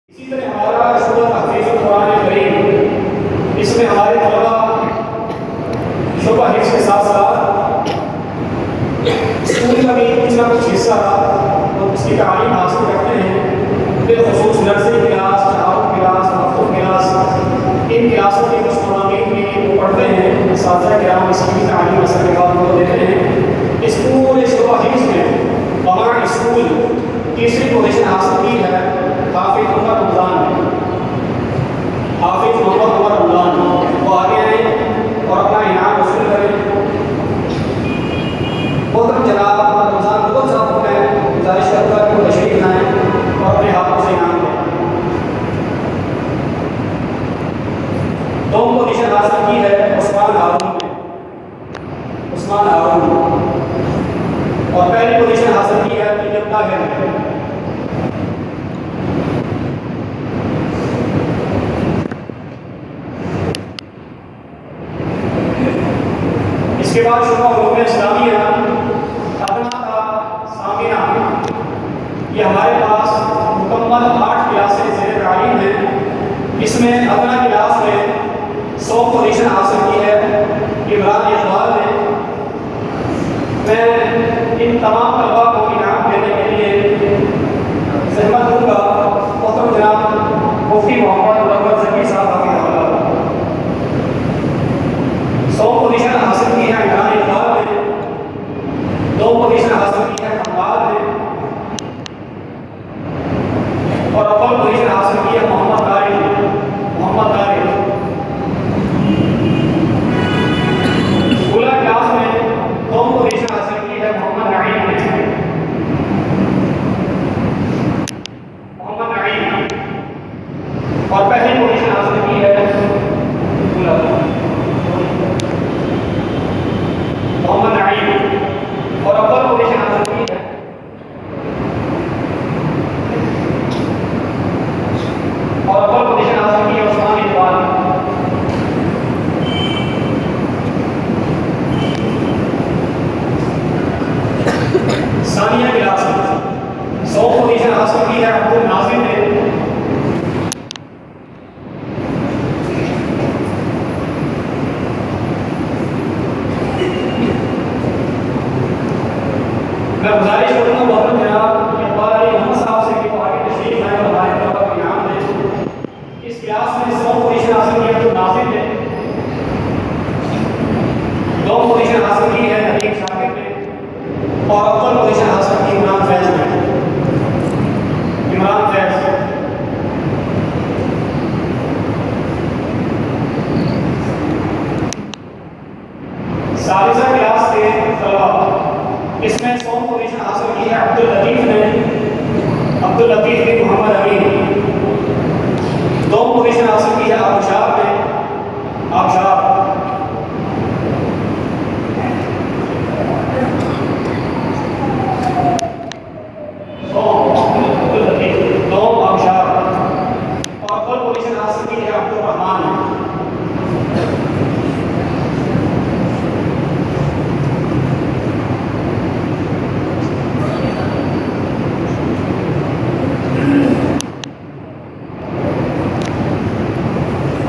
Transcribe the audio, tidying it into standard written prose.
इसी तरह हमारा शुरू हफीज़ुल कुरान करीम, इसमें हमारे तलबा शुरू हिफ्ज़ के साथ साथ स्कूल का भी कुछ ना कुछ हिस्सा और उसकी तालीम हासिल करते हैं। बिलख़ुसूस नर्सरी क्लास, चार क्लास, मफ्तूह क्लास, इन क्लासों के कुछ मज़ामीन भी वो पढ़ते हैं। असातिज़ा किराम इसकी भी तालीम असर के बाद उनको देते हैं। इस पूरे शुरू हिफ्ज़ में हमारा स्कूल तीसरी पोजीशन हासिल की है हाफिज़ उमर रमज़ान ने। हाफिज़ मोहम्मद उमर रमज़ान वो आगे आए और अपना इनाम वसूल करें। मोहतरम जनाब रमज़ान बहुत साहब मैं गुजारिश करूँगा कि वो तशरीफ़ लाएँ और अपने हाथों से इनाम दें। दो पोजीशन हासिल की है उस्मान हारून ने, उस्मान हारून, और पहली पोजीशन हासिल की है तैयब ताहिर ने। इसके बाद शुरू उलूम इस्लामिया अदना का सामिना, ये हमारे पास मुकम्मल 8 क्लासें ज़ेर तालीम हैं। इसमें अदना क्लास में 100 पोजीशन हासिल की है इमरान इकबाल ने। मैं इन तमाम तलबा को इनाम देने के लिए ज़हमत दूँगा मोहतरम जनाब मुफ्ती मोहम्मद मुनव्वर ज़की साहब हफ़िज़हुल्लाह। 100 पोजीशन हासिल की है इमरान इकबाल ने, 2 पोजीशन हासिल की है कमाल ने, और अव्वल पोजीशन हासिल की है मोहम्मद तारिक ने। मोहम्मद तारिक उला क्लास में 2 पोजीशन हासिल की है मोहम्मद नईम ने। मोहम्मद नईम और पहली पोजीशन हासिल की है उला मोहम्मद नईम, और अव्वल पोजीशन हासिल की है उस्मान इकबाल। सानिया क्लास में 100 पोजीशन हासिल की है अब्दुल नाज़िर ने। मैं गुजारिश करूँगा मोहतरम जनाब इकबाल अली मोहम्मद साहब से कि वो आगे तशरीफ लाएं और हमारे तलबा को इनाम दें। इस क्लास में 100 पोजीशन हासिल की है अब्दुल नाज़िर ने, 2 पोजीशन हासिल की है नदीम शाकिर ने, और अव्वल पोजीशन हासिल की इमरान फैज़ ने। इमरान फैज़ सालिसा क्लास के तलबा, इसमें 100 पोजीशन हासिल की है अब्दुल लतीफ़ ने, अब्दुल लतीफ़ बिन मोहम्मद अमीन। 2 पोजीशन हासिल की है आबशार ने, आबशार,